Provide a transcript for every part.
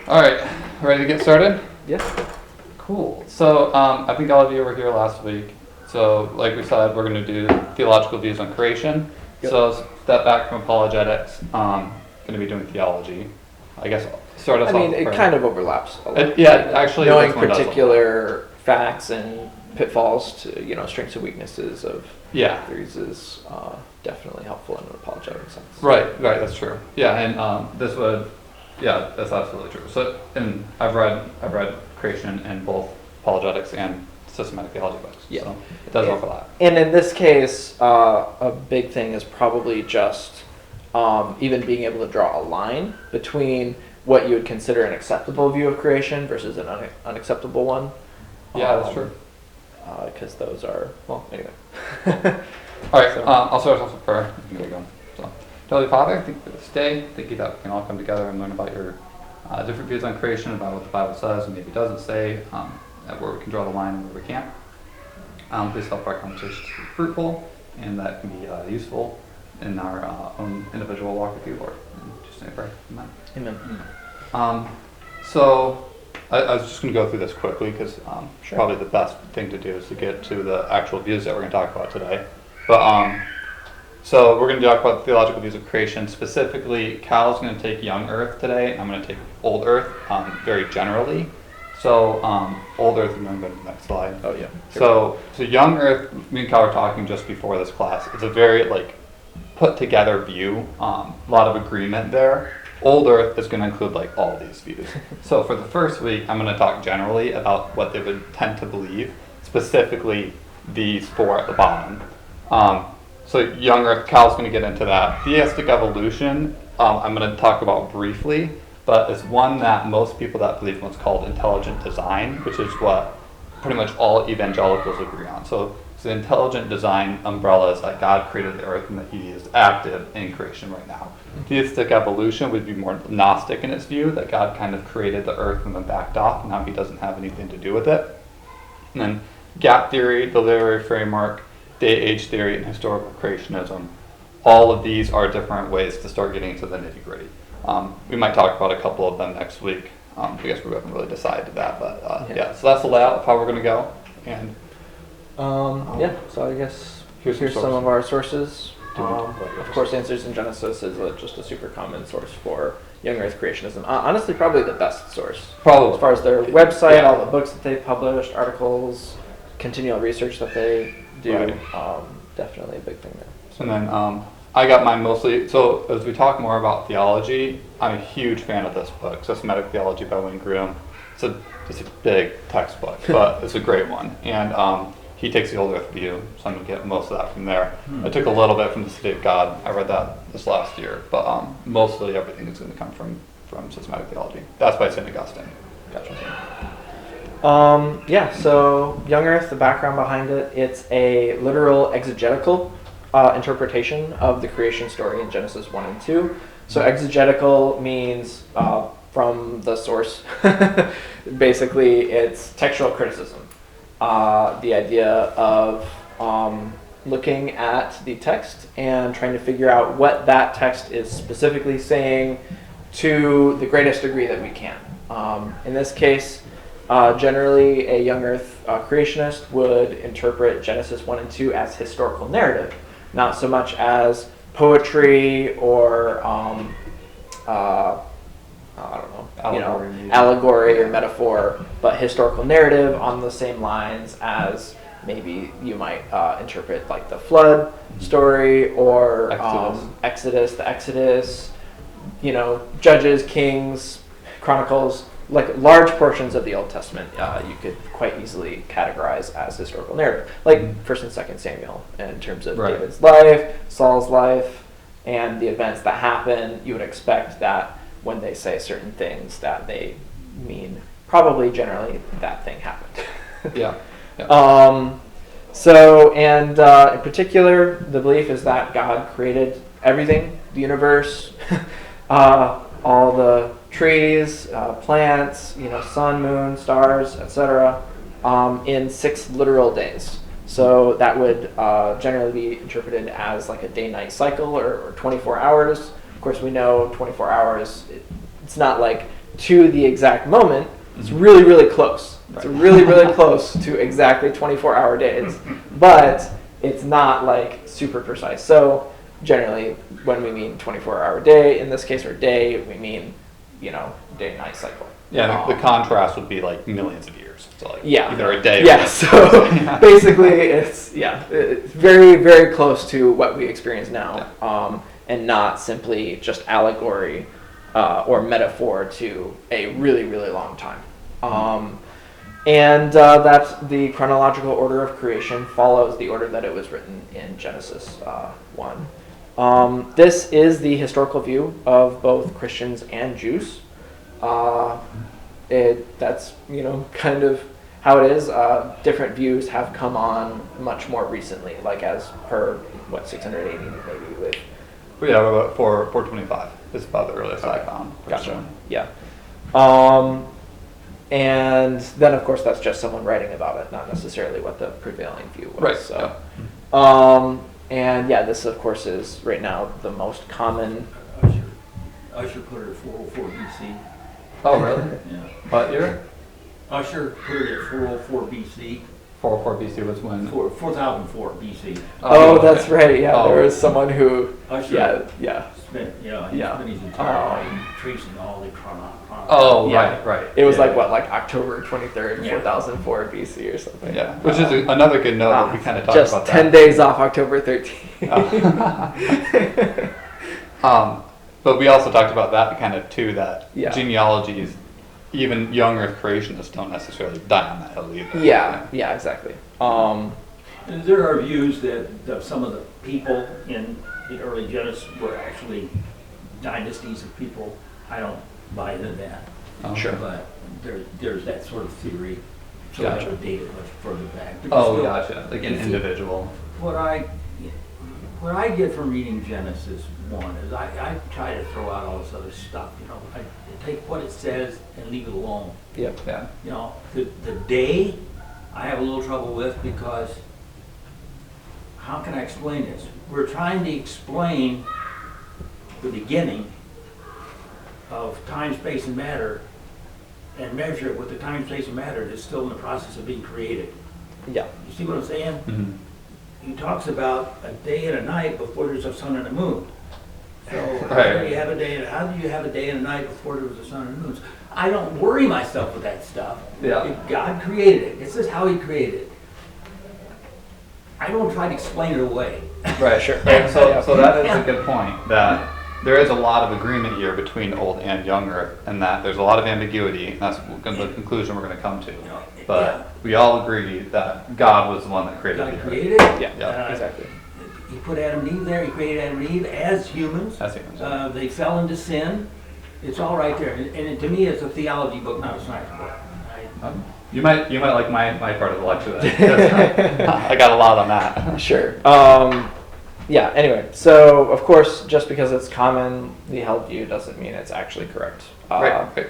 All right, ready to get started? Yes. Cool. So I think all of you were here last week. So like we said, we're going to do theological views on creation. Yep. So step back from apologetics. Going to be doing theology. I guess start us off. It kind of overlaps a lot. Actually, knowing particular facts and pitfalls to strengths and weaknesses of theories is definitely helpful in an apologetic sense. Right. That's true. Yeah, and this would. Yeah, that's absolutely true. So, and I've read creation in both apologetics and systematic theology books. Yeah. So it does overlap. And in this case, a big thing is probably just even being able to draw a line between what you would consider an acceptable view of creation versus an unacceptable one. Yeah, that's true. Because those are, anyway. All right, I'll start off with prayer. Here we go. So, Holy Father, thank you for this day. Thank you that we can all come together and learn about your different views on creation, about what the Bible says and maybe doesn't say, where we can draw the line and where we can't. Please help our conversations to be fruitful and that can be useful in our own individual walk with you, Lord. And just in prayer. Amen. Amen. So I was just going to go through this quickly because probably the best thing to do is to get to the actual views that we're going to talk about today. But so we're going to talk about the theological views of creation. Specifically, Cal's going to take young Earth today, and I'm going to take old Earth very generally. So old Earth, I'm going to go to the next slide. Oh yeah. So young Earth, me and Cal were talking just before this class. It's a very put together view. A lot of agreement there. Old Earth is going to include all these views. So for the first week, I'm going to talk generally about what they would tend to believe, specifically these four at the bottom. So young Earth, Cal's going to get into that. Theistic evolution, I'm going to talk about briefly, but it's one that most people that believe in what's called intelligent design, which is what pretty much all evangelicals agree on. So the intelligent design umbrella is that God created the earth and that he is active in creation right now. Theistic evolution would be more Gnostic in its view, that God kind of created the earth and then backed off, and now he doesn't have anything to do with it. And then gap theory, the literary framework, day-age theory, and historical creationism. All of these are different ways to start getting into the nitty-gritty. We might talk about a couple of them next week. I guess we haven't really decided that, but so that's the layout of how we're going to go. And so I guess here's some of our sources. Of course, Answers in Genesis is just a super common source for young Earth creationism. Honestly, probably the best source. Probably. As far as their website, all the books that they've published, articles, continual research that they do, definitely a big thing there. And then I got mine mostly, so as we talk more about theology, I'm a huge fan of this book, Systematic Theology by Wayne Grudem. It's a big textbook, but it's a great one. And he takes the old Earth view, so I'm going to get most of that from there. I took a little bit from the City of God. I read that this last year, but mostly everything is going to come from Systematic Theology. That's by St. Augustine. Gotcha. So young Earth, the background behind it, it's a literal exegetical interpretation of the creation story in Genesis 1 and 2. So exegetical means from the source. Basically, it's textual criticism. The idea of looking at the text and trying to figure out what that text is specifically saying to the greatest degree that we can. In this case, generally a young Earth creationist would interpret Genesis 1 and 2 as historical narrative, not so much as poetry or allegory or metaphor, but historical narrative on the same lines as maybe you might interpret the flood story or the Exodus, Judges, Kings, Chronicles, large portions of the Old Testament you could quite easily categorize as historical narrative, like 1st and 2nd Samuel, in terms of David's life, Saul's life, and the events that happen. You would expect that when they say certain things that they mean probably generally that thing happened. In particular, the belief is that God created everything, the universe, all the trees, plants, sun, moon, stars, etc., in 6 literal days. So that would generally be interpreted as a day-night cycle or 24 hours. Of course, we know 24 hours, it's not like to the exact moment, it's really, really close. It's really, really close to exactly 24-hour days, but it's not like super precise. So generally, when we mean 24-hour day, in this case, or day, we mean, day-night cycle. Yeah, the contrast would be like millions of years. So like either a day. Yeah. So basically, it's very, very close to what we experience now, and not simply just allegory or metaphor to a really, really long time. And that the chronological order of creation follows the order that it was written in Genesis 1. This is the historical view of both Christians and Jews. That's kind of how it is. Different views have come on much more recently, like as per 680 maybe with. Yeah, about 425 is about the earliest I found. Gotcha. Yeah. And then of course that's just someone writing about it, not necessarily what the prevailing view was. Right. So. And this of course is right now the most common. Usher put it at 404 BC. Oh, really? Yeah. What year? Usher put it at 404 BC. 404 BC was when? 4004 BC. Oh, that's right. Yeah, Oh. there was someone who. Usher Yeah. spent, he spent his entire life tracing all the chronology. Oh, Yeah. right. It was Yeah. like October 23rd, Yeah. 4004 BC or something. Yeah, which is another good note that we kind of talked just about. 10 days off October 13th. But we also talked about that kind of too, that Yeah. genealogies, even young Earth creationists don't necessarily die on that hill either. Yeah, exactly. And there are views that some of the people in the early Genesis were actually dynasties of people. I don't buy into that. Sure. But there's that sort of theory. So Gotcha. that would date it much further back. But Oh, still, gotcha. Like an individual. What I get from reading Genesis 1 is I try to throw out all this other stuff. I take what it says and leave it alone. Yep. Yeah. The day I have a little trouble with, because how can I explain this? We're trying to explain the beginning of time, space, and matter, and measure it with the time, space, and matter that's still in the process of being created. Yeah. You see what I'm saying? Mm-hmm. He talks about a day and a night before there's a sun and a moon. So how Right. do you have a day and a night before there was a sun and a moon? I don't worry myself with that stuff. Yeah. If God created it, this is how he created it. I don't try to explain it away. Right, sure. Right. So that is a good point, that there is a lot of agreement here between Old and Young Earth, and that there's a lot of ambiguity, and that's the conclusion we're going to come to. But we all agree that God was the one that created God the Earth. created it. Yeah, exactly. He put Adam and Eve there. He created Adam and Eve as humans. As humans. They fell into sin. It's all right there. And to me, it's a theology book, not a science book. You might like my part of the lecture then. I got a lot on that. Sure. Anyway, so of course, just because it's commonly held view doesn't mean it's actually correct. Right.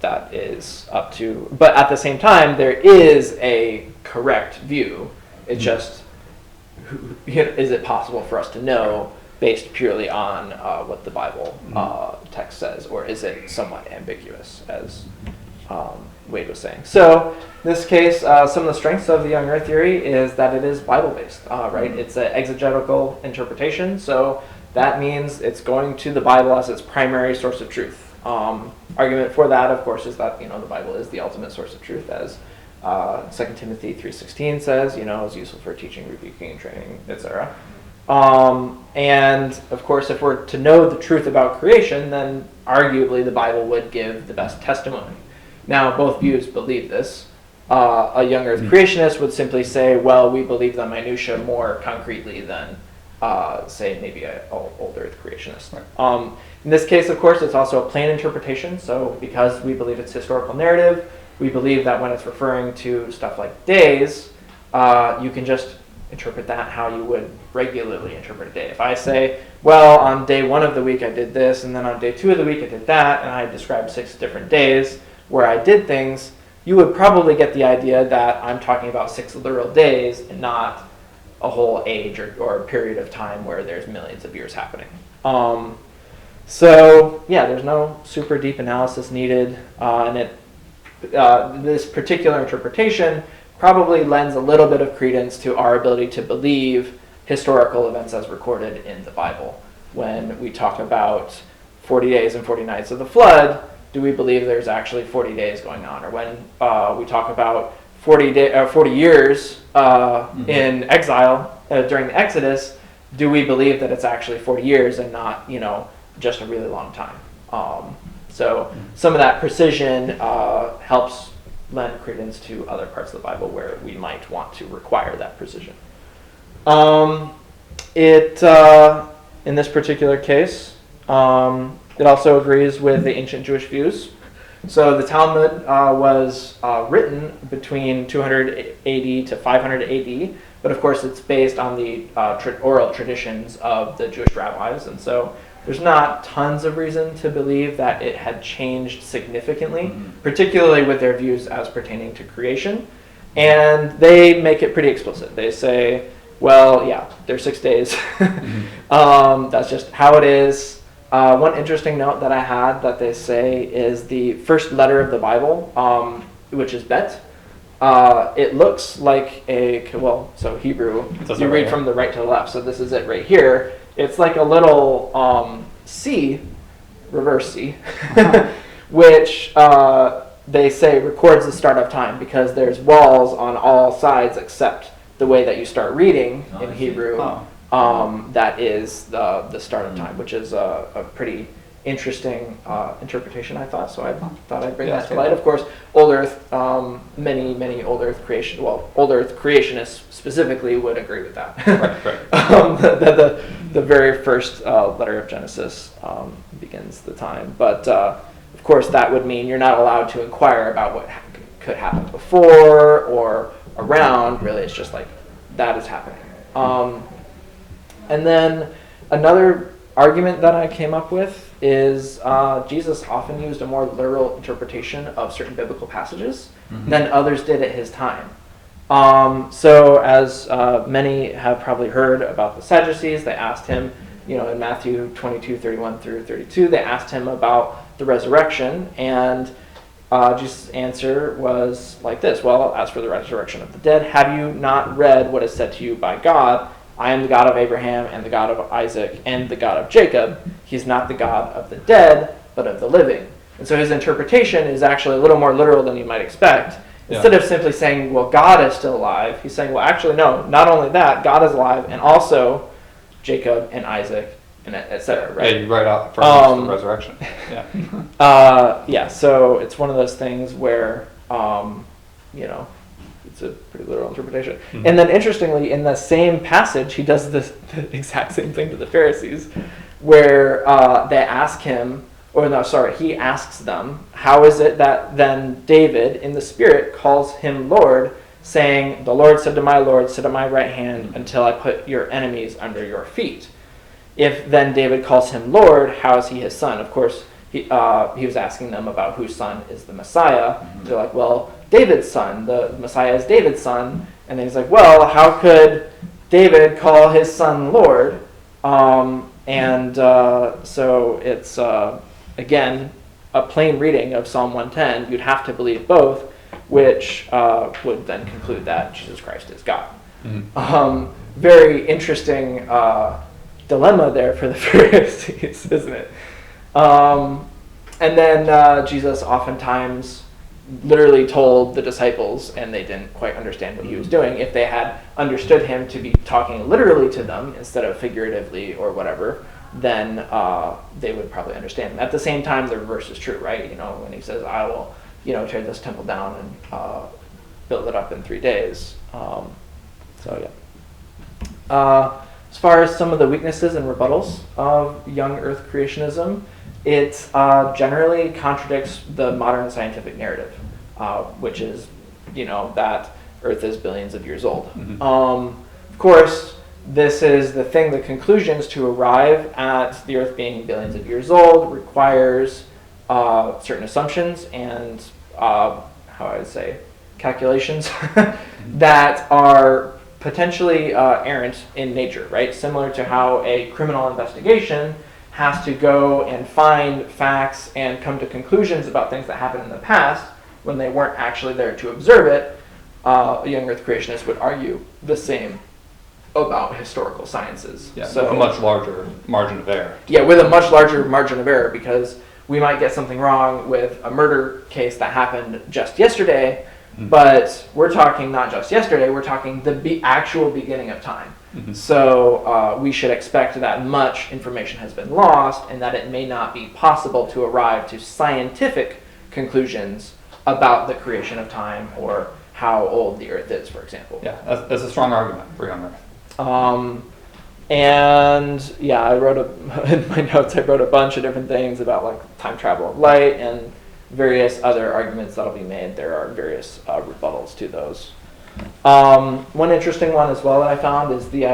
That is up to, but at the same time, there is a correct view. It's just, is it possible for us to know based purely on what the Bible text says, or is it somewhat ambiguous, as Wade was saying? So in this case, some of the strengths of the Young Earth theory is that it is Bible-based, right? It's an exegetical interpretation, so that means it's going to the Bible as its primary source of truth. Argument for that, of course, is that the Bible is the ultimate source of truth, as 2 Timothy 3:16 says, is useful for teaching, rebuking, and training, etc. And of course, if we're to know the truth about creation, then arguably the Bible would give the best testimony. Now, both views believe this. A young Earth creationist would simply say, well, we believe the minutiae more concretely than, say, maybe an old Earth creationist. Right. In this case, of course, it's also a plain interpretation. So because we believe it's historical narrative, we believe that when it's referring to stuff like days, you can just interpret that how you would regularly interpret a day. If I say, well, on day 1 of the week I did this, and then on day 2 of the week I did that, and I described 6 different days where I did things, you would probably get the idea that I'm talking about 6 literal days and not a whole age or a period of time where there's millions of years happening. So yeah, there's no super deep analysis needed, and this particular interpretation probably lends a little bit of credence to our ability to believe historical events as recorded in the Bible. When we talk about 40 days and 40 nights of the flood, do we believe there's actually 40 days going on? Or when we talk about 40 years in exile during the Exodus, do we believe that it's actually 40 years and not, just a really long time? So some of that precision helps lend credence to other parts of the Bible where we might want to require that precision. In this particular case, it also agrees with the ancient Jewish views. So the Talmud was written between 200 AD to 500 AD, but of course it's based on the oral traditions of the Jewish rabbis, and so there's not tons of reason to believe that it had changed significantly, particularly with their views as pertaining to creation. And they make it pretty explicit. They say, well, yeah, there's 6 days. That's just how it is. One interesting note that I had that they say is the first letter of the Bible, which is Bet. It looks like so Hebrew, you read from the right to the left, so this is it right here. It's like a little C, reverse C, which they say records the start of time because there's walls on all sides except the way that you start reading in Hebrew. That is the start of time, which is a pretty interesting interpretation, I thought. So I thought I'd bring that to light. Of course, Old Earth, many Old Earth Old Earth creationists specifically would agree with that. Right. The very first letter of Genesis begins the time. But of course, that would mean you're not allowed to inquire about what could happen before or around. Really, it's just like that is happening. And then another argument that I came up with is Jesus often used a more literal interpretation of certain biblical passages than others did at his time. So as many have probably heard about the Sadducees, they asked him, in Matthew 22:31 through 32, they asked him about the resurrection, and Jesus' answer was like this: well, as for the resurrection of the dead, have you not read what is said to you by God? I am the God of Abraham and the God of Isaac and the God of Jacob. He's not the God of the dead, but of the living. And so his interpretation is actually a little more literal than you might expect. Instead of simply saying, well, God is still alive, he's saying, well, actually, no, not only that, God is alive, and also Jacob and Isaac, and et cetera, right? Yeah, you write out for the resurrection. Yeah. So it's one of those things where, it's a pretty literal interpretation. And then interestingly, in the same passage, he does the exact same thing to the Pharisees, where they ask him, he asks them, how is it that then David, in the Spirit, calls him Lord, saying, the Lord said to my Lord, sit at my right hand until I put your enemies under your feet. If then David calls him Lord, how is he his son? Of course, he was asking them about whose son is the Messiah. They're like, well, David's son. The Messiah is David's son. And then he's like, well, how could David call his son Lord? So it's, again, a plain reading of Psalm 110. You'd have to believe both, which would then conclude that Jesus Christ is God. Very interesting dilemma there for the Pharisees, isn't it? And then Jesus oftentimes literally told the disciples, and they didn't quite understand what he was doing. If they had understood him to be talking literally to them instead of figuratively or whatever, then they would probably understand him. At the same time, the reverse is true, right? When he says, I will, tear this temple down and build it up in 3 days. As far as some of the weaknesses and rebuttals of young Earth creationism, it generally contradicts the modern scientific narrative, which is, that Earth is billions of years old. Of course, this is the thing, the conclusions to arrive at the Earth being billions of years old requires certain assumptions and, calculations that are potentially errant in nature, right? Similar to how a criminal investigation has to go and find facts and come to conclusions about things that happened in the past when they weren't actually there to observe it, a young Earth creationist would argue the same about historical sciences. Yeah, so with a much larger margin of error. Yeah, with a much larger margin of error, because we might get something wrong with a murder case that happened just yesterday, but we're talking not just yesterday, we're talking the actual beginning of time. So we should expect that much information has been lost and that it may not be possible to arrive to scientific conclusions about the creation of time or how old the Earth is, for example. Yeah, that's a strong argument for young Earth. And yeah, I wrote in my notes, I wrote a bunch of different things about like time travel of light and various other arguments that'll be made. There are various rebuttals to those. One interesting one as well that I found is the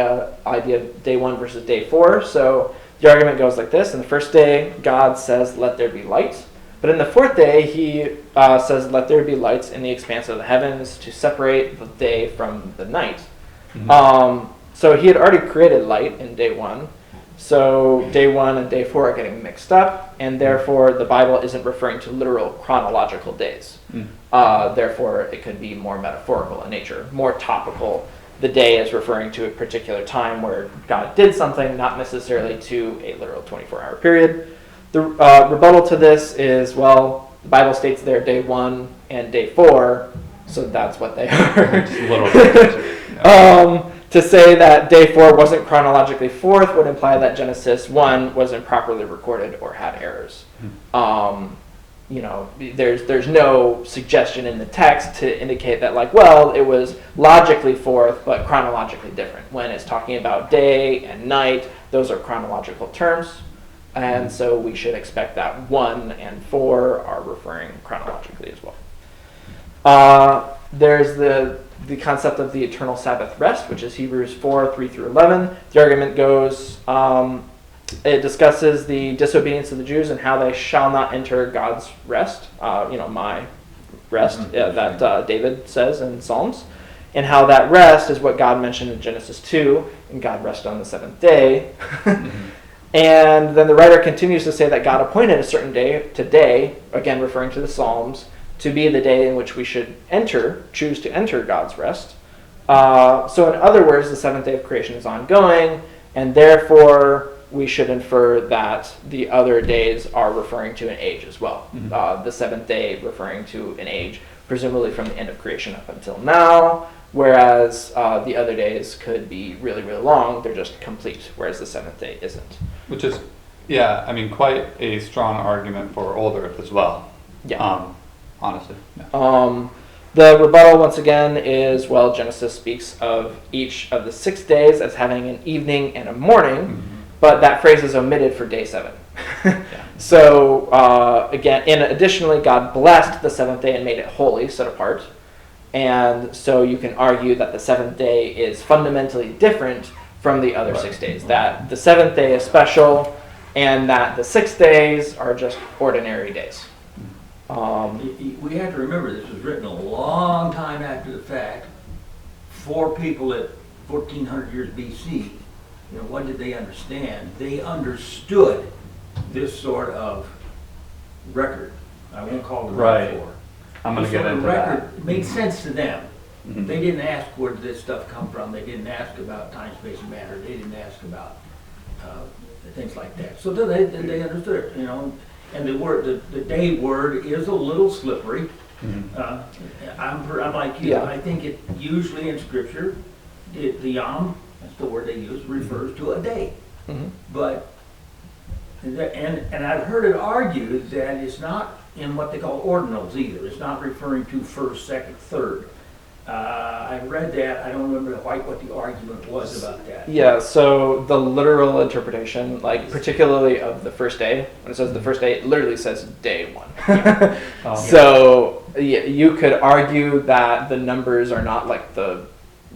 idea of day 1 versus day 4. So the argument goes like this: in the first day, God says, "Let there be light." But in the fourth day, he says, "Let there be lights in the expanse of the heavens to separate the day from the night." So he had already created light in day 1. So day 1 and day 4 are getting mixed up, and therefore the Bible isn't referring to literal chronological days. Therefore, it could be more metaphorical in nature, more topical. The day is referring to a particular time where God did something, not necessarily to a literal 24-hour period. The rebuttal to this is, well, the Bible states they're day 1 and day 4, so that's what they are. Just a little bit. Yeah. To say that day 4 wasn't chronologically fourth would imply that Genesis 1 was improperly recorded or had errors. There's no suggestion in the text to indicate that, like, well, it was logically fourth but chronologically different. When it's talking about day and night, those are chronological terms, and so we should expect that 1 and 4 are referring chronologically as well. There's the concept of the eternal Sabbath rest, which is Hebrews 4, 3 through 11. The argument goes, it discusses the disobedience of the Jews and how they shall not enter God's rest, my rest, that David says in Psalms, and how that rest is what God mentioned in Genesis 2, and God rested on the seventh day. And then the writer continues to say that God appointed a certain day, today, again referring to the Psalms, to be the day in which we should choose to enter God's rest. So in other words, the seventh day of creation is ongoing, and therefore we should infer that the other days are referring to an age as well. The seventh day referring to an age, presumably from the end of creation up until now, whereas the other days could be really, really long. They're just complete, whereas the seventh day isn't. Which is, quite a strong argument for old Earth as well. Yeah. Honestly. Yeah. The rebuttal, once again, is, well, Genesis speaks of each of the 6 days as having an evening and a morning, but that phrase is omitted for day 7. So, additionally, God blessed the seventh day and made it holy, set apart. And so you can argue that the seventh day is fundamentally different from the other 6 days, that the seventh day is special and that the 6 days are just ordinary days. We have to remember this was written a long time after the fact for people at 1400 years BC. What did they understand? They understood this sort of record. I won't call it a metaphor. I'm going to get into record that. It made sense to them. They didn't ask where did this stuff come from. They didn't ask about time, space, and matter. They didn't ask about things like that. So they understood it, And the word, the day word, is a little slippery. I'm like you. Yeah. I think it usually in Scripture, the yom, that's the word they use, refers to a day. But and I've heard it argued that it's not in what they call ordinals either. It's not referring to first, second, third. I read that. I don't remember quite what the argument was about that. Yeah, so the literal interpretation, particularly of the first day, when it says the first day, it literally says day 1. So you could argue that the numbers are not like the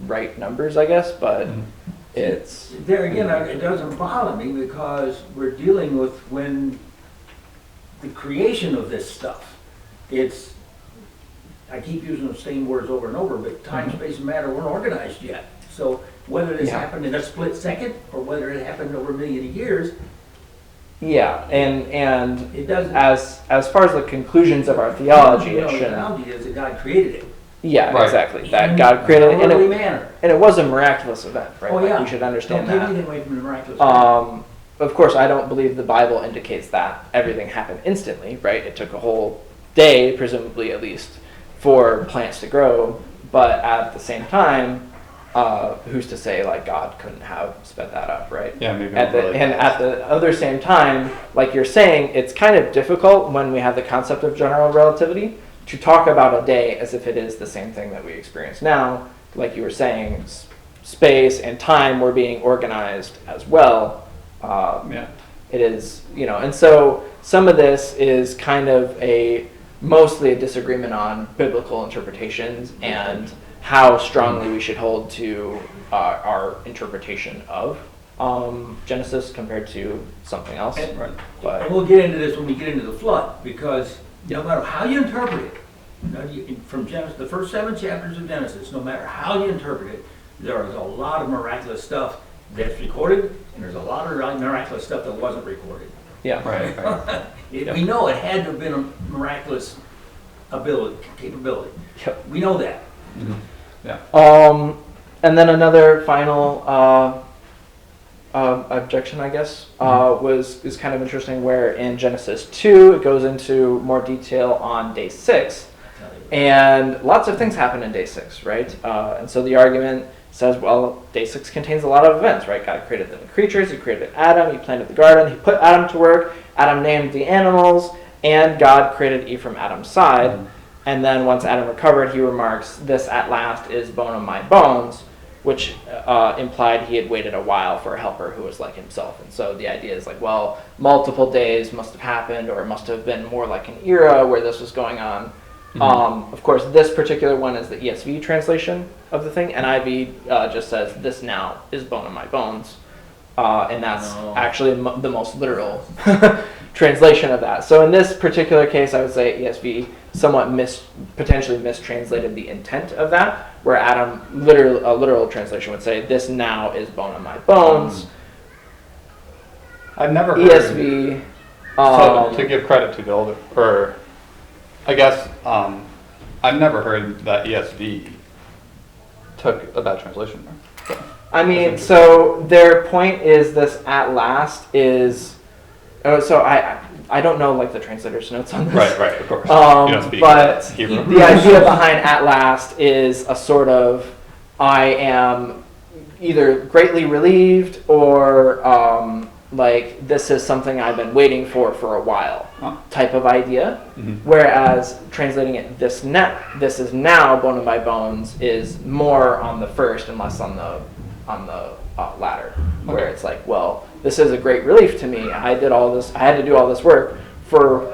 right numbers, I guess, but it's... There again, it doesn't bother me because we're dealing with when the creation of this stuff, I keep using the same words over and over, but time, space, and matter weren't organized yet. So whether this happened in a split second or whether it happened over a million years, Yeah, and It doesn't. as far as the conclusions of our theology, The it shouldn't. theology is that God created it. Yeah, Right. exactly. That God created it, in a orderly manner. and it was a miraculous event, right? Oh, Like, yeah. we should understand Don't take that. anything away from the miraculous. Of course, I don't believe the Bible indicates that everything happened instantly, right? It took a whole day, presumably at least, for plants to grow. But at the same time, who's to say like God couldn't have sped that up, right? Yeah, maybe. At the other same time, like you're saying, it's kind of difficult when we have the concept of general relativity to talk about a day as if it is the same thing that we experience now. Like you were saying, space and time were being organized as well. It is, and so some of this is kind of mostly a disagreement on biblical interpretations and how strongly we should hold to our interpretation of Genesis compared to something else. Right. And we'll get into this when we get into the flood, because no matter how you interpret it, from Genesis, the first 7 chapters of Genesis, no matter how you interpret it, there is a lot of miraculous stuff that's recorded, and there's a lot of miraculous stuff that wasn't recorded. Yeah. Right. We know it had to have been a miraculous capability. Yep. We know that. Mm-hmm. Yeah. And then another final objection, I guess, is kind of interesting, where in Genesis 2 it goes into more detail on day 6, and lots of things happen in day 6, right? And so the argument says, well, day 6 contains a lot of events, right? God created living creatures, he created Adam, he planted the garden, he put Adam to work, Adam named the animals, and God created Eve from Adam's side. Mm-hmm. And then once Adam recovered, he remarks, this at last is bone of my bones, which implied he had waited a while for a helper who was like himself. And so the idea is like, well, multiple days must have happened, or it must have been more like an era where this was going on. Mm-hmm. Of course, this particular one is the ESV translation of the thing. NIV just says, this now is bone of my bones. And that's actually the most literal translation of that. So in this particular case, I would say ESV somewhat potentially mistranslated the intent of that, where a literal translation would say, this now is bone of my bones. I've never heard ESV. So to give credit to the older, or I guess I've never heard that ESV took a bad translation there. So, I mean, so their point is this at last is. So I don't know like the translator's notes on this. Right, of course. You don't speak but Hebrew. The idea behind at last is a sort of I am either greatly relieved or like this is something I've been waiting for a while type of idea. Mm-hmm. Whereas translating it this is now bone of my bones is more on the first and less on the latter, where it's like, well, this is a great relief to me. I had to do all this work for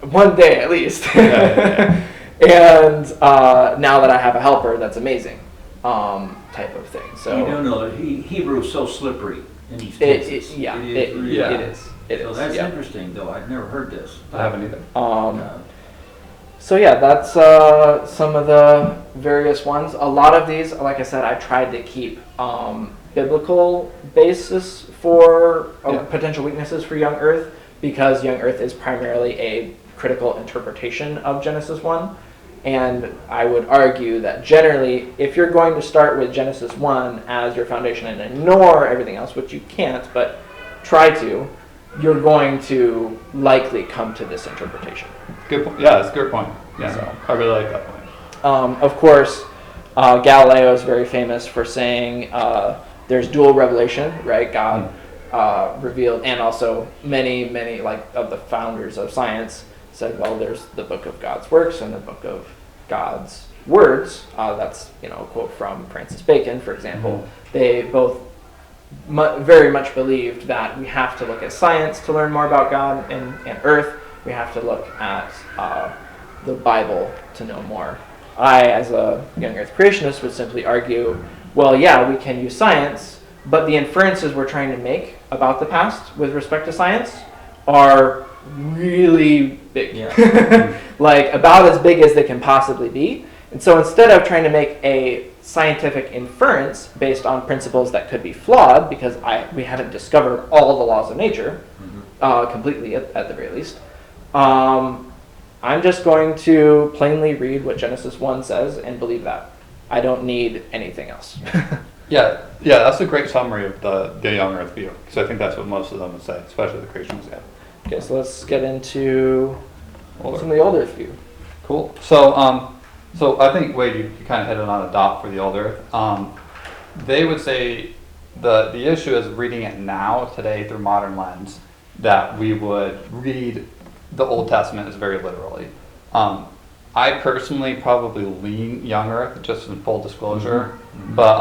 one day at least. Yeah. And now that I have a helper, that's amazing, type of thing. So you don't know, Hebrew is so slippery in these cases. It is. So that's interesting, though. I've never heard this. I haven't either. So yeah, that's some of the various ones. A lot of these, like I said, I tried to keep biblical basis for potential weaknesses for Young Earth, because Young Earth is primarily a critical interpretation of Genesis 1. And I would argue that generally, if you're going to start with Genesis 1 as your foundation and ignore everything else, which you can't, but try to, you're going to likely come to this interpretation. Good point. Yeah, that's a good point. Yeah, so, I really like that point. Of course, Galileo is very famous for saying there's dual revelation, right? God revealed, and also many like of the founders of science said, well, there's the book of God's works and the book of God's words. That's a quote from Francis Bacon, for example. Mm-hmm. They both very much believed that we have to look at science to learn more about God and Earth. We have to look at the Bible to know more. I, as a Young Earth creationist, would simply argue, well, yeah, we can use science, but the inferences we're trying to make about the past with respect to science are really big. Yeah. Like, about as big as they can possibly be. And so instead of trying to make a scientific inference based on principles that could be flawed, because we haven't discovered all the laws of nature, completely at the very least. I'm just going to plainly read what Genesis 1 says and believe that. I don't need anything else. Yeah, that's a great summary of the young earth view, because I think that's what most of them would say, especially the creationists. Yeah. Okay, so let's get into Older. some of the old earth view. Cool. So I think, Wade, you kind of hit it on a dot for the old earth. They would say the issue is reading it now, today, through modern lens, that we would read the Old Testament as very literally. I personally probably lean young earth, just in full disclosure, but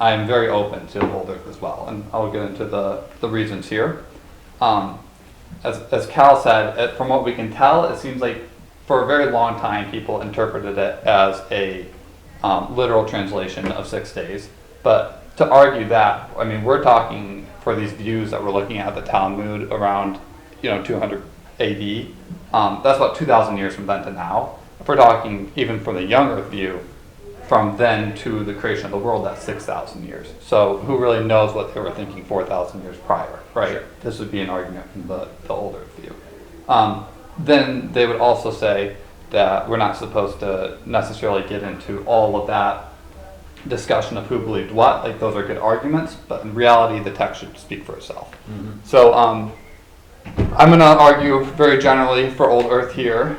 I'm very open to old earth as well, and I'll get into the reasons here. As Cal said, from what we can tell, it seems like for a very long time people interpreted it as a literal translation of 6 days. But to argue that, I mean, we're talking for these views that we're looking at the Talmud around 200 AD. That's about 2,000 years from then to now. If we're talking even from the young earth view, from then to the creation of the world, that's 6,000 years. So who really knows what they were thinking 4,000 years prior, right? Sure. This would be an argument from the old earth view. Then they would also say that we're not supposed to necessarily get into all of that discussion of who believed what. Like, those are good arguments, but in reality, the text should speak for itself. Mm-hmm. So I'm going to argue very generally for old earth here.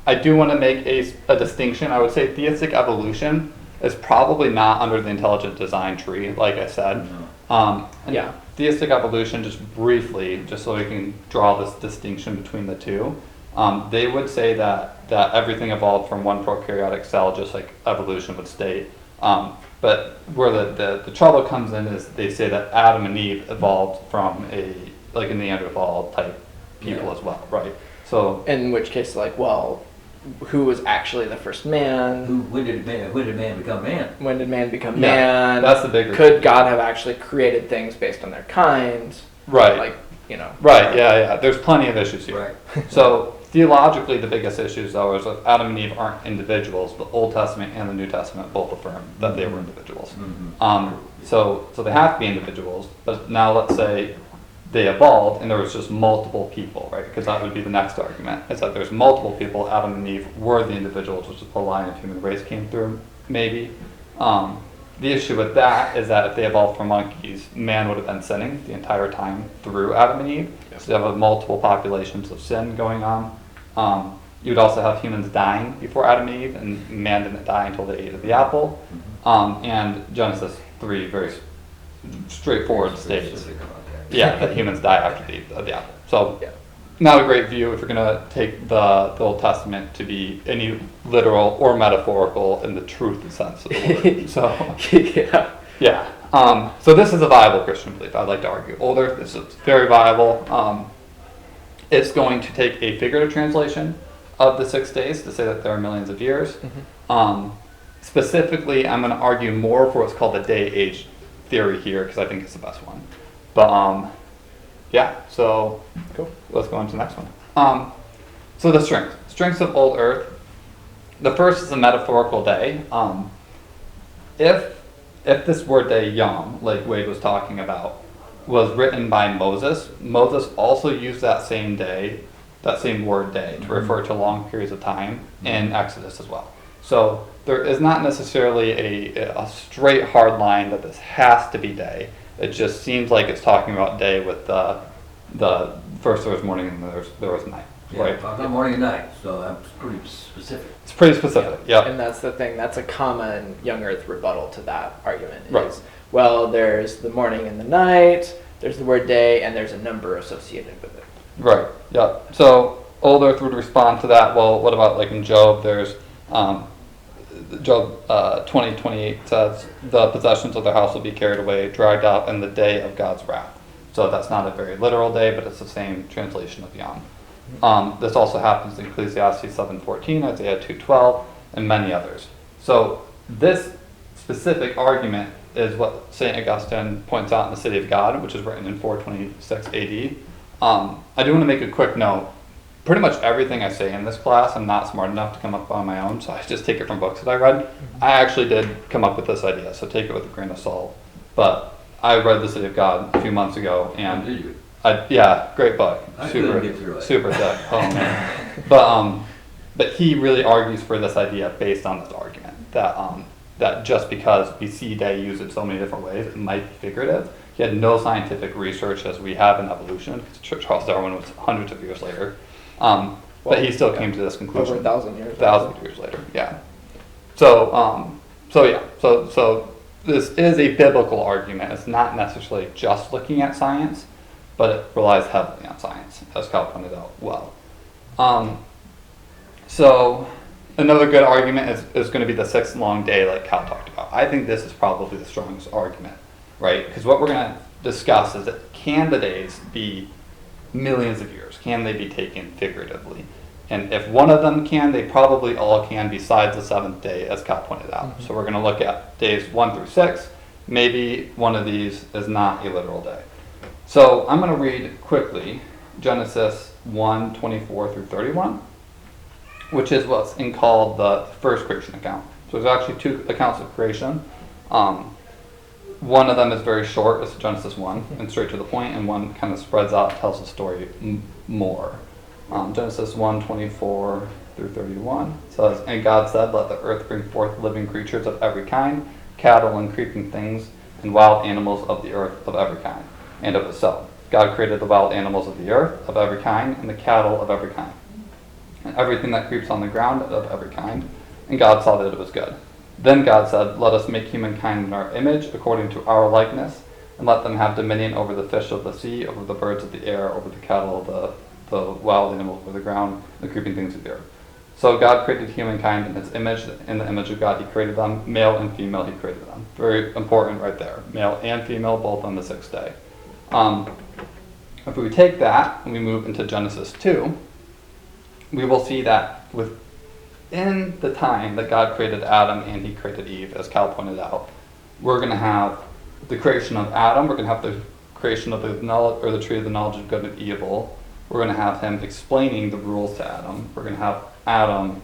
I do want to make a distinction. I would say theistic evolution is probably not under the intelligent design tree, like I said. Yeah. Theistic evolution, just briefly, just so we can draw this distinction between the two, they would say that everything evolved from one prokaryotic cell, just like evolution would state. But where the trouble comes in is they say that Adam and Eve evolved from a Neanderthal type people as well, right? So in which case, who was actually the first man? When did man become man? When did man become man? That's the bigger. Could God have actually created things based on their kind? Right. Right. Yeah. There's plenty of issues here. Right. So theologically, the biggest issues though is that Adam and Eve aren't individuals. The Old Testament and the New Testament both affirm that they were individuals. Mm-hmm. So they have to be individuals. But now let's say they evolved and there was just multiple people, right? Because that would be the next argument, is that there's multiple people. Adam and Eve were the individuals, which is the line of human race came through, maybe. The issue with that is that if they evolved from monkeys, man would have been sinning the entire time through Adam and Eve. Yep. So you have multiple populations of sin going on. You would also have humans dying before Adam and Eve, and man didn't die until they ate of the apple. And Genesis 3 very straightforward states that humans die after they eat of the apple. So not a great view if you're going to take the Old Testament to be any literal or metaphorical in the truth sense of the word. So so this is a viable Christian belief, I'd like to argue. Old Earth is very viable. It's going to take a figurative translation of the 6 days to say that there are millions of years. Mm-hmm. Specifically, I'm going to argue more for what's called the day-age theory here, because I think it's the best one. But so cool. Let's go on to the next one. So the strengths of old Earth. The first is a metaphorical day. If this word day, yom, like Wade was talking about, was written by Moses also used that same day, that same word day, to refer to long periods of time in Exodus as well. So there is not necessarily a straight hard line that this has to be day. It just seems like it's talking about day with the first there was morning and there was night. Right? Not morning and night, so that's pretty specific. It's pretty specific, yeah. And that's the thing, that's a common young earth rebuttal to that argument. Right. Well, there's the morning and the night, there's the word day, and there's a number associated with it. Right, yeah. So old earth would respond to that. Well, what about like in Job, there's Job 20:28 says, the possessions of their house will be carried away, dragged out in the day of God's wrath. So that's not a very literal day, but it's the same translation of Yom. This also happens in Ecclesiastes 7:14, Isaiah 2:12, and many others. So this specific argument is what St. Augustine points out in the City of God, which is written in 426 AD. I do want to make a quick note. Pretty much everything I say in this class, I'm not smart enough to come up on my own, so I just take it from books that I read. I actually did come up with this idea, so take it with a grain of salt. But I read the City of God a few months ago, and Yeah, great book. I Super, couldn't get through it. super thick. Oh man. But he really argues for this idea based on this argument that just because we see day used in so many different ways, it might be figurative. He had no scientific research as we have in evolution. Charles Darwin was hundreds of years later, but he still came to this conclusion. Over 1,000 years. 1,000 years later, yeah. So this is a biblical argument. It's not necessarily just looking at science, but it relies heavily on science, as Cal pointed out well. So another good argument is going to be the 6 long day, like Cal talked about. I think this is probably the strongest argument, right? Because what we're going to discuss is that can the days be millions of years? Can they be taken figuratively? And if one of them can, they probably all can besides the 7th day, as Cal pointed out. Mm-hmm. So we're going to look at days 1 through 6. Maybe one of these is not a literal day. So I'm going to read quickly Genesis 1:24 through 31, which is what's called the first creation account. So there's actually 2 accounts of creation. One of them is very short, it's Genesis 1, and straight to the point, and one kind of spreads out and tells the story more. Genesis 1:24 through 31 says, "And God said, let the earth bring forth living creatures of every kind, cattle and creeping things, and wild animals of the earth of every kind. And it was so. God created the wild animals of the earth of every kind, and the cattle of every kind, and everything that creeps on the ground of every kind. And God saw that it was good. Then God said, let us make humankind in our image, according to our likeness, and let them have dominion over the fish of the sea, over the birds of the air, over the cattle, the wild animals of the ground, the creeping things of the earth. So God created humankind in his image. In the image of God he created them. Male and female he created them." Very important right there. Male and female, both on the 6th day. If we take that and we move into Genesis 2, we will see that within the time that God created Adam and he created Eve, as Cal pointed out, we're going to have the creation of Adam. We're going to have the creation of the tree of the knowledge of good and evil. We're going to have him explaining the rules to Adam. We're going to have Adam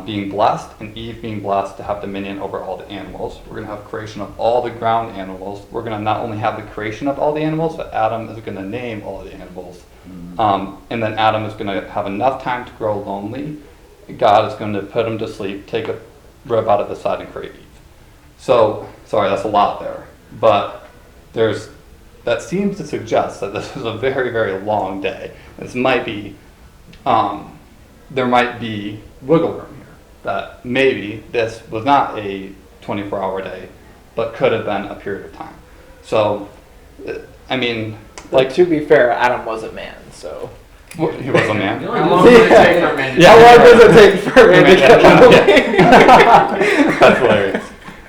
being blessed and Eve being blessed to have dominion over all the animals. We're going to have creation of all the ground animals. We're going to not only have the creation of all the animals, but Adam is going to name all the animals. And then Adam is going to have enough time to grow lonely. God is going to put him to sleep, take a rib out of his side, and create Eve. So, sorry, that's a lot there. But that seems to suggest that this is a very, very long day. This might be, there might be wiggle room here. That maybe this was not a 24-hour day, but could have been a period of time. So, I mean, like, to be fair, Adam was a man, so. Well, he was a man. How long does it take for a man to How long does it take for a man to get lonely? That's hilarious.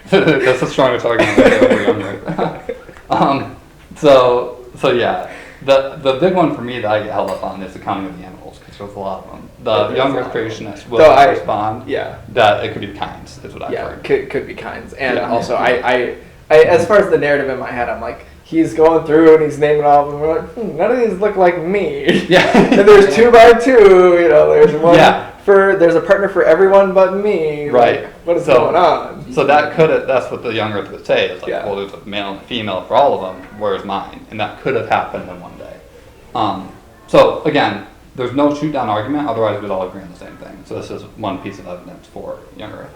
That's the strongest argument I've ever heard. So yeah, the big one for me that I get held up on is the counting of the animals, because there's a lot of them. The young earth creationists will respond that it could be the kinds, is what I've heard. Could be kinds. And also, I as far as the narrative in my head, I'm like, he's going through and he's naming all of them. We're like, none of these look like me. Yeah. And there's 2 by 2, there's one there's a partner for everyone but me. Right. Like, what is going on? So that's what the young earth would say, is like, well, there's a male and a female for all of them, where's mine? And that could have happened in one day. So again, there's no shoot down argument, otherwise we'd all agree on the same thing. So this is one piece of evidence for young earth.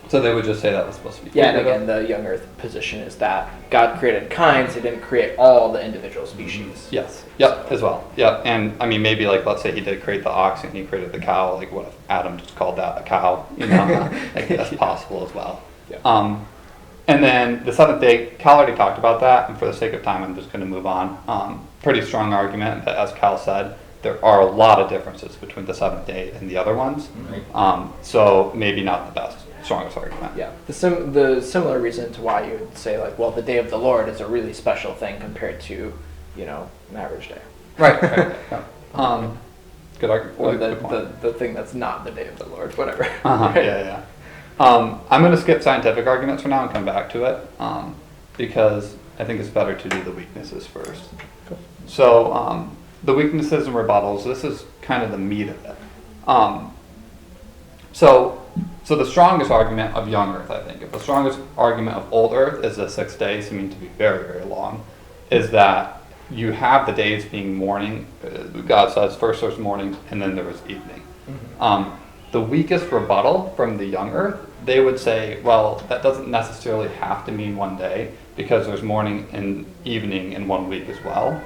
So they would just say that was supposed to be. Yeah, and again, the young earth position is that God created kinds, he didn't create all the individual species. Yes, yep, as well. Yep, and I mean, maybe like, let's say he did create the ox and he created the cow, like what if Adam just called that a cow, like that's possible as well. Yeah. And then the 7th day, Cal already talked about that, and for the sake of time, I'm just going to move on. Pretty strong argument that, as Cal said, there are a lot of differences between the 7th day and the other ones. Right. So maybe not the strongest argument. Yeah. The similar reason to why you would say, like, well, the day of the Lord is a really special thing compared to, an average day. Right. Yeah. Good argument. Or the thing that's not the day of the Lord, whatever. Right? Yeah. I'm going to skip scientific arguments for now and come back to it, because I think it's better to do the weaknesses first. Cool. So the weaknesses and rebuttals, this is kind of the meat of it. So the strongest argument of young Earth, I think, if the strongest argument of old Earth is the 6 days, seeming to be very, very long, is that you have the days being morning. God says first there's morning and then there was evening. The weakest rebuttal from the young earth, they would say, well, that doesn't necessarily have to mean one day because there's morning and evening in 1 week as well.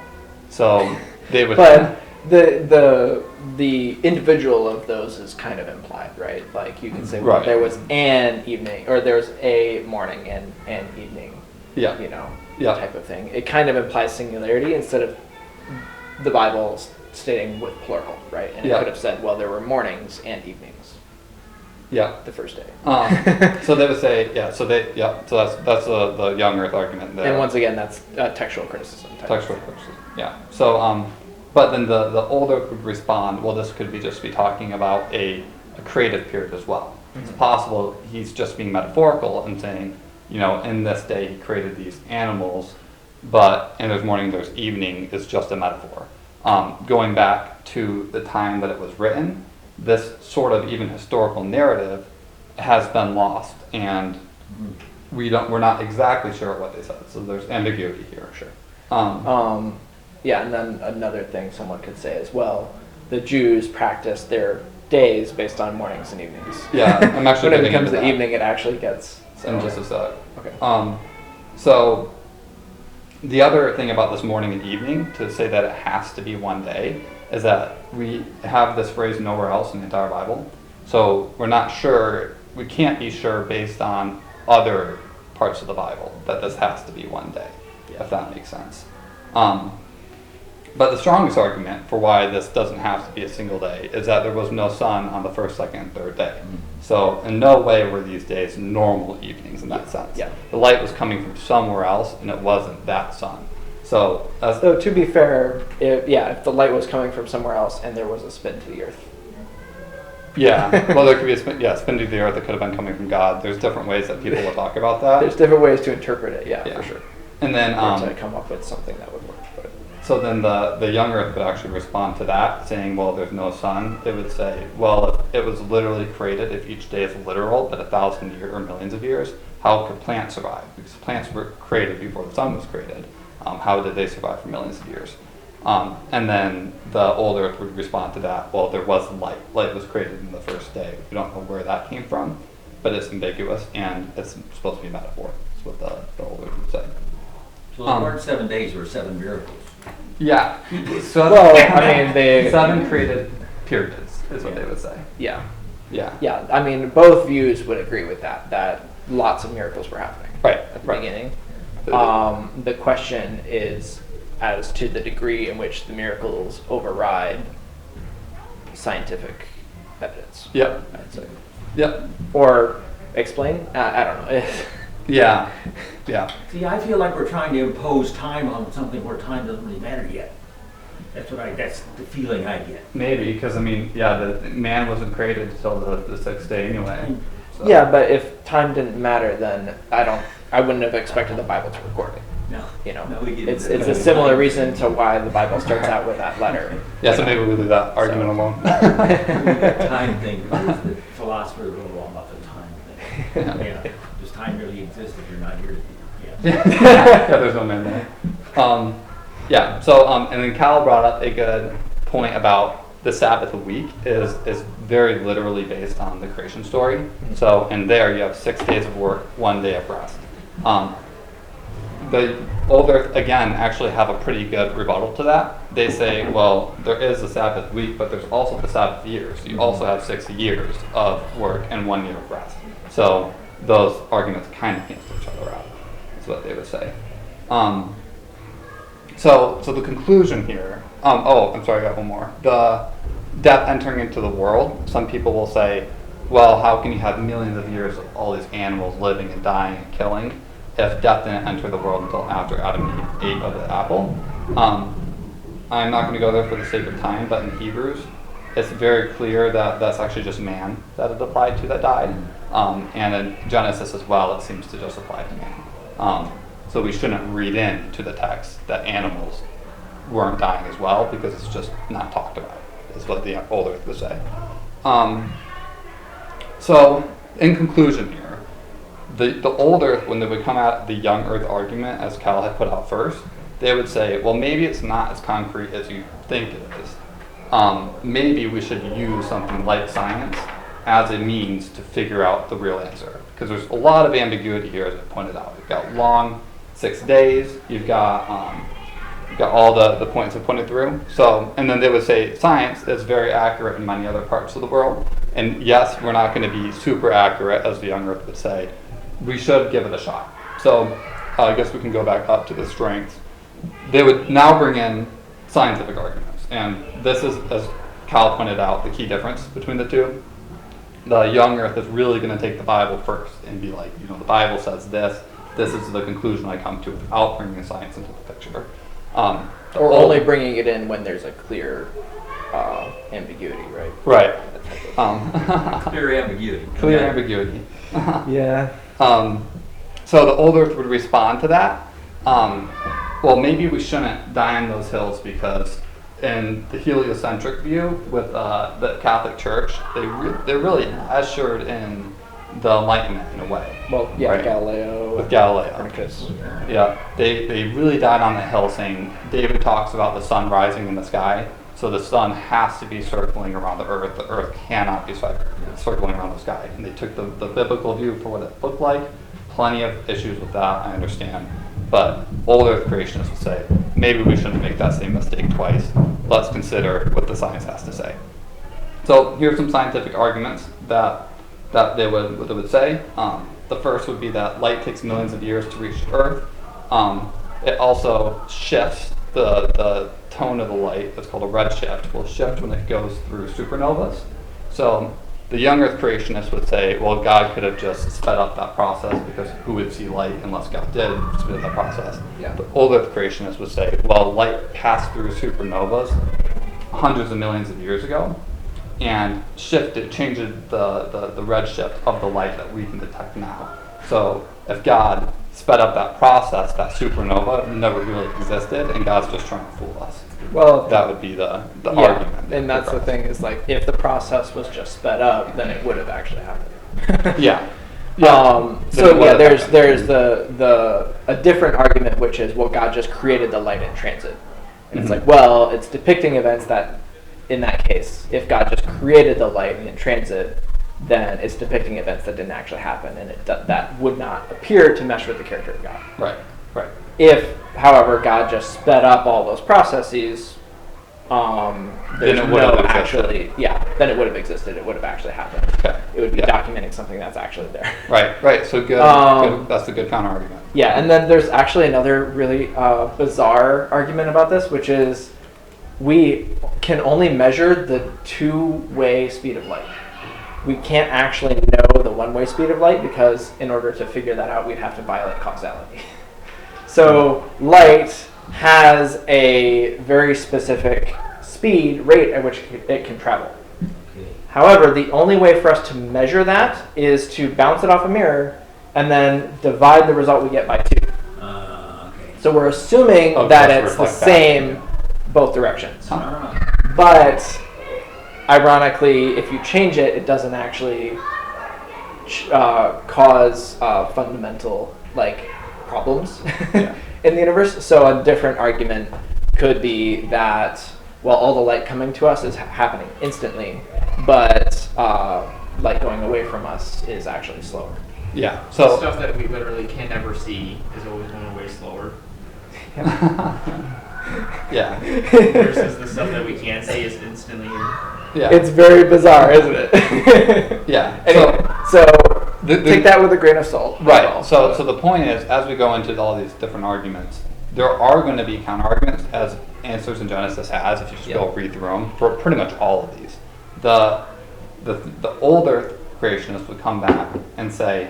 So they would. But the individual of those is kind of implied, right? Like you can say, well, Right. there was an evening, or there's a morning and an evening. Yeah. Yeah. Type of thing. It kind of implies singularity instead of the Bible stating with plural, right? And it could have said, well, there were mornings and evenings. Yeah. The first day. So they would say, So that's the young earth argument there. And once again, that's textual criticism. Textual criticism. Yeah. So, but then the older would respond, well, this could just be talking about a creative period as well. It's possible he's just being metaphorical and saying, in this day he created these animals, and there's morning, there's evening is just a metaphor. Going back to the time that it was written, this sort of even historical narrative has been lost, and we're not exactly sure what they said. So there's ambiguity here. Sure. Um, And then another thing someone could say is, well, the Jews practice their days based on mornings and evenings. Yeah, I'm actually when it getting becomes into the that evening, it actually gets. in just a sec. Okay. So the other thing about this morning and evening, to say that it has to be one day, is that we have this phrase nowhere else in the entire Bible. So we're not sure, we can't be sure based on other parts of the Bible that this has to be one day, if that makes sense. But the strongest argument for why this doesn't have to be a single day is that there was no sun on the first, second, and third day. So in no way were these days normal evenings in that sense. Yeah. The light was coming from somewhere else, and it wasn't that sun. So to be fair, if the light was coming from somewhere else and there was a spin to the earth. yeah, well, there could be a spin to the earth that could have been coming from God. There's different ways that people will talk about that. There's different ways to interpret it, Yeah. for sure. And then Or to come up with something that would work. But so then the young earth would actually respond to that, saying, well, there's no sun. They would say, well, if it was literally created, if each day is literal, but 1,000 years or millions of years, how could plants survive? Because plants were created before the sun was created. How did they survive for millions of years? And then the old earth would respond to that, well, there was light. Light was created in the first day. We don't know where that came from, but it's ambiguous, and it's supposed to be a metaphor. That's what the old earth would say. So there weren't 7 days, there were 7 miracles. Yeah. So well, I mean, they 7 created periods is what they would say. Yeah. Yeah. I mean, both views would agree with that lots of miracles were happening Right. at the Right. beginning. The question is as to the degree in which the miracles override scientific evidence. Yep. I'd say. Yep. Or explain? I don't know. Yeah. Yeah. See, I feel like we're trying to impose time on something where time doesn't really matter yet. That's the feeling I get. Maybe because the man wasn't created until the 6th day anyway. So. Yeah, but if time didn't matter, then I wouldn't have expected the Bible to record it. No. No, we get it's it. a similar reason to why the Bible starts out with that letter. Yeah. So maybe we leave that argument alone. The time thing, the philosophers go wrong about the time thing. Yeah. Does time really exist if you're not here? Yeah, there's no man there. Yeah. So and then Cal brought up a good point about the Sabbath a week is very literally based on the creation story. Mm-hmm. So and there you have 6 days of work, 1 day of rest. The Old Earth, again, actually have a pretty good rebuttal to that. They say, well, there is a Sabbath week, but there's also the Sabbath years. You also have 6 years of work and 1 year of rest. So those arguments kind of cancel each other out, is what they would say. So the conclusion here, I'm sorry, I got one more. The death entering into the world, some people will say, well, how can you have millions of years of all these animals living and dying and killing if death didn't enter the world until after Adam and Eve ate of the apple? I'm not going to go there for the sake of time, but in Hebrews, it's very clear that that's actually just man that it applied to that died. And in Genesis as well, it seems to just apply to man. So we shouldn't read into the text that animals weren't dying as well, because it's just not talked about, is what the Old Earth would say. So in conclusion here, the Old Earth, when they would come at the Young Earth argument, as Cal had put out first, they would say, well, maybe it's not as concrete as you think it is. Maybe we should use something like science as a means to figure out the real answer. Because there's a lot of ambiguity here, as I pointed out. You've got long 6 days, you've got all the points I pointed through. So, and then they would say science is very accurate in many other parts of the world. And yes, we're not going to be super accurate, as the young earth would say. We should give it a shot. So I guess we can go back up to the strengths. They would now bring in scientific arguments. And this is, as Kyle pointed out, the key difference between the two. The young earth is really going to take the Bible first and be like, the Bible says this. This is the conclusion I come to without bringing science into the picture. Or only bringing it in when there's a clear ambiguity, right? Right. Clear ambiguity. Clear ambiguity. Yeah. So the old earth would respond to that. Well, maybe we shouldn't die on those hills because in the heliocentric view with the Catholic Church, they're really assured in the Enlightenment in a way. Well, yeah, right? Galileo. With Galileo. Copernicus. Yeah, they really died on the hill saying, David talks about the sun rising in the sky, so the sun has to be circling around the earth cannot be circling around the sky. And they took the biblical view for what it looked like. Plenty of issues with that, I understand. But old earth creationists would say, maybe we shouldn't make that same mistake twice. Let's consider what the science has to say. So here's some scientific arguments that they would say. The first would be that light takes millions of years to reach Earth. It also shifts the tone of the light. That's called a redshift. Will shift when it goes through supernovas. So the young Earth creationists would say, well, God could have just sped up that process because who would see light unless God did speed up that process? Yeah. The old Earth creationists would say, well, light passed through supernovas hundreds of millions of years ago and changed the redshift of the light that we can detect now. So if God sped up that process, that supernova never really existed, and God's just trying to fool us. Well, that would be the argument. And that's the thing is like if the process was just sped up, then it would have actually happened. Yeah. There's a different argument, which is, well, God just created the light in transit, and it's like, well, it's depicting events that, in that case, if God just created the light in transit, then it's depicting events that didn't actually happen, and that would not appear to mesh with the character of God. Right. If, however, God just sped up all those processes, then it would have existed. It would have actually happened. Okay. It would be documenting something that's actually there. Right. So good. That's a good counter argument. Yeah, and then there's actually another really bizarre argument about this, which is we can only measure the two-way speed of light. We can't actually know the one-way speed of light because in order to figure that out, we'd have to violate causality. So light has a very specific rate at which it can travel. Okay. However, the only way for us to measure that is to bounce it off a mirror and then divide the result we get by 2. Okay. So we're assuming that it's the same both directions. But ironically, if you change it, it doesn't actually cause fundamental problems in the universe. So a different argument could be that, well, all the light coming to us is happening instantly, but light going away from us is actually slower. Yeah. So So stuff that we literally can never see is always going way slower. yeah. Versus the stuff that we can see is instantly here. Yeah. It's very bizarre, isn't it? Yeah. Anyway, so The- take that with a grain of salt. Right. So the point is, as we go into all these different arguments, there are going to be counter arguments, as Answers in Genesis has. If you just go read through them, for pretty much all of these, the older creationists would come back and say,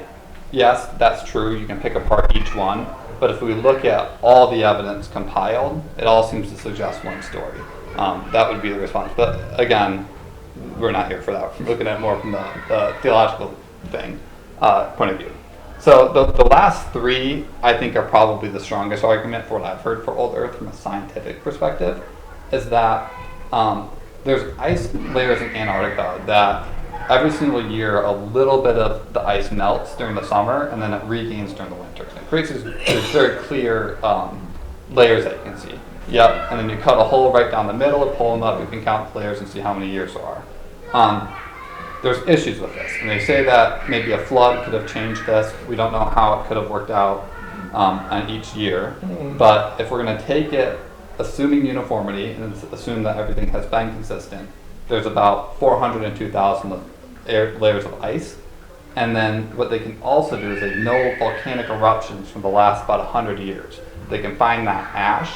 yes, that's true. You can pick apart each one, but if we look at all the evidence compiled, it all seems to suggest one story. That would be the response. But again, we're not here for that. We're looking at it more from the theological point of view. So the last 3, I think, are probably the strongest argument for what I've heard for old Earth from a scientific perspective, is that there's ice layers in Antarctica that every single year a little bit of the ice melts during the summer and then it regains during the winter. And it creates this very clear layers that you can see. Yep, and then you cut a hole right down the middle, pull them up, you can count the layers and see how many years there are. There's issues with this, and they say that maybe a flood could have changed this. We don't know how it could have worked out on each year, but if we're going to take it, assuming uniformity, and assume that everything has been consistent, there's about 402,000 layers of ice. And then what they can also do is they know volcanic eruptions from the last about 100 years. They can find that ash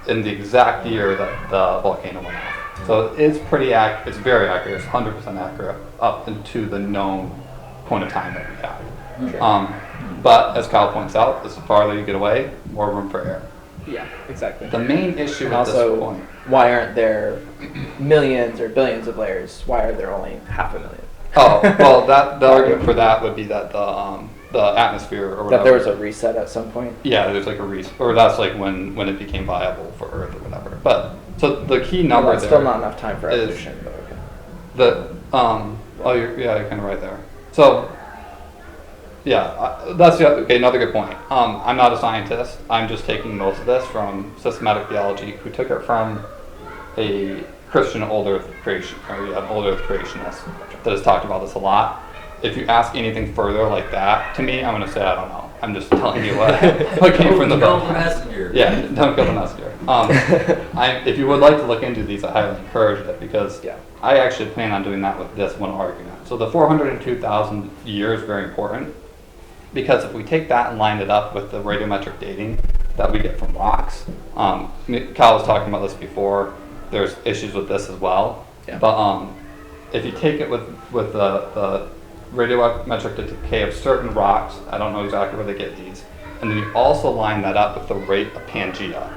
in the exact year that the volcano went off. So it's pretty accurate. It's very accurate. It's 100% accurate up into the known point of time that we have. Sure. But as Kyle points out, the farther you get away, more room for error. Yeah, exactly. The main issue And at also, this point, why aren't there millions or billions of layers? Why are there only 500,000? oh well, the argument for that would be that the atmosphere or whatever. That there was a reset at some point? Yeah, there's like a reason, or that's like when it became viable for Earth or whatever. But so the key number Well, that's there still not enough time for is evolution, but okay. you're kind of right there. So that's another good point. I'm not a scientist. I'm just taking most of this from systematic theology, who took it from a Christian old Earth creation, or old Earth creationist that has talked about this a lot. If you ask anything further like that to me, I'm going to say I don't know. I'm just telling you what came from the book. Don't kill the messenger. Yeah, don't kill the messenger. If you would like to look into these, I highly encourage it, because I actually plan on doing that with this one argument. So the 402,000 years is very important, because if we take that and line it up with the radiometric dating that we get from rocks, Kyle was talking about this before. There's issues with this as well. Yeah. But if you take it with the radiometric decay of certain rocks, I don't know exactly where they get these, and then you also line that up with the rate of Pangea.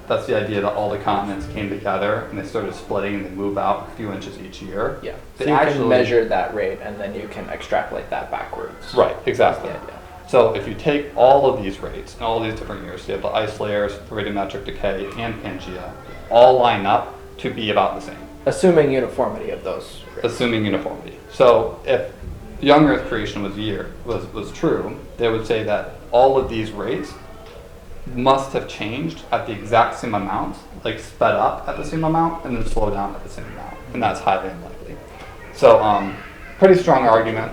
That's the idea that all the continents came together and they started splitting and they move out a few inches each year. Yeah. They So you actually can measure that rate and then you can extrapolate that backwards. Right, exactly. Yeah. So if you take all of these rates and all these different years, so you have the ice layers, the radiometric decay, and Pangea, all line up to be about the same. Assuming uniformity of those rates. Assuming uniformity. So if young Earth creation was true, they would say that all of these rates must have changed at the exact same amount, like sped up at the same amount, and then slow down at the same amount, and that's highly unlikely. So pretty strong argument,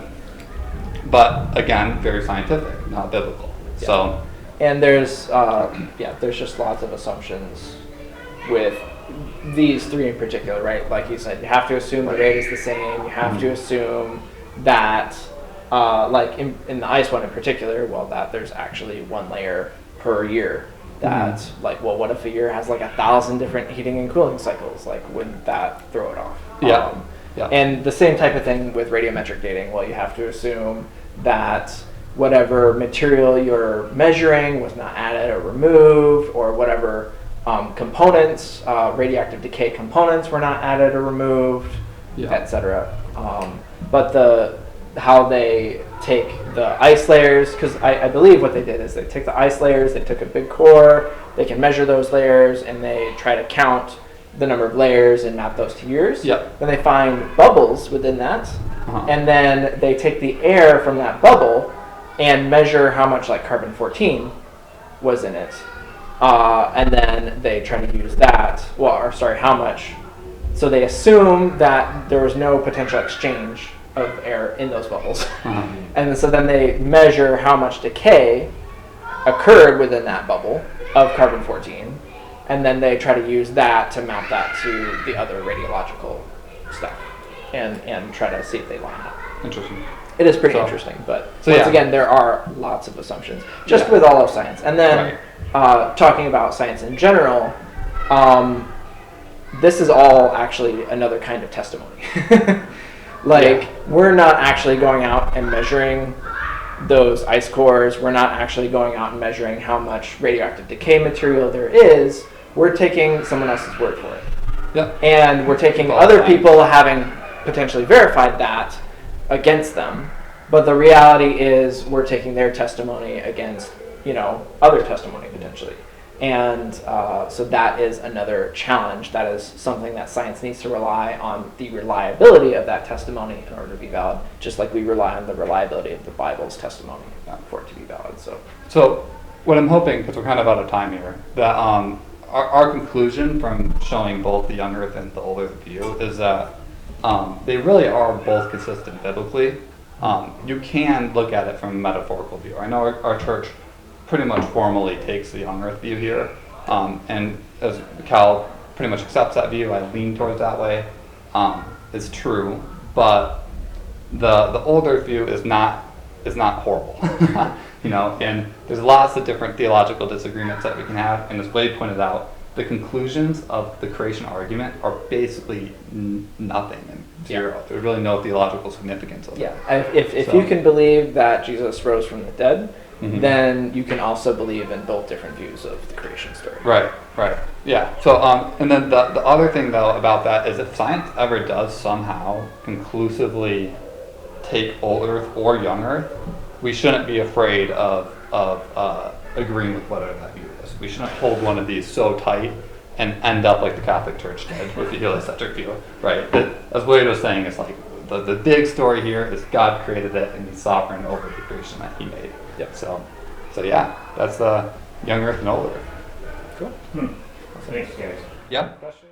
but again, very scientific, not biblical. Yeah. So, and there's just lots of assumptions with these three in particular, right? Like you said, you have to assume the rate is the same. You have to assume that, like in the ice one in particular, that there's actually one layer per year. That like, well, what if a year has like 1,000 different heating and cooling cycles? Like, wouldn't that throw it off? Yeah. And the same type of thing with radiometric dating. Well, you have to assume that whatever material you're measuring was not added or removed, or whatever components, radioactive decay components were not added or removed, etc. But how they take the ice layers, because I believe what they did is they take the ice layers, they took a big core, they can measure those layers, and they try to count the number of layers and map those to years. Yep. Then they find bubbles within that, and then they take the air from that bubble and measure how much like carbon-14 was in it. And then they try to use that, how much. So they assume that there was no potential exchange of air in those bubbles. And so then they measure how much decay occurred within that bubble of carbon-14. And then they try to use that to map that to the other radiological stuff and try to see if they line up. Interesting. It is pretty interesting, but So once again, there are lots of assumptions, just with all of science. And then talking about science in general, this is all actually another kind of testimony. We're not actually going out and measuring those ice cores. We're not actually going out and measuring how much radioactive decay material there is. We're taking someone else's word for it. Yeah. And we're taking other people having potentially verified that against them. But the reality is we're taking their testimony against, other testimony potentially. And so that is another challenge. That is something that science needs to rely on the reliability of that testimony in order to be valid, just like we rely on the reliability of the Bible's testimony for it to be valid. So what I'm hoping, because we're kind of out of time here, that our conclusion from showing both the young earth and the old earth view is that they really are both consistent biblically. You can look at it from a metaphorical view. I know our church pretty much formally takes the young earth view here, and as Cal pretty much accepts that view, I lean towards that way. It's true, but the old earth view is not horrible. And there's lots of different theological disagreements that we can have, and as Wade pointed out, the conclusions of the creation argument are basically nothing and zero. There's really no theological significance of it. Yeah, if you can believe that Jesus rose from the dead, then you can also believe in both different views of the creation story. Right. Yeah. So, and then the other thing though about that is if science ever does somehow conclusively take old Earth or young Earth, we shouldn't be afraid of agreeing with whatever that view is. We shouldn't hold one of these so tight and end up like the Catholic Church did with the heliocentric view, right? As Wade was saying, it's like the big story here is God created it and He's sovereign over the creation that He made. Yep. So yeah, that's the young Earth and old Earth. Cool. Thanks, guys. Yeah. Questions?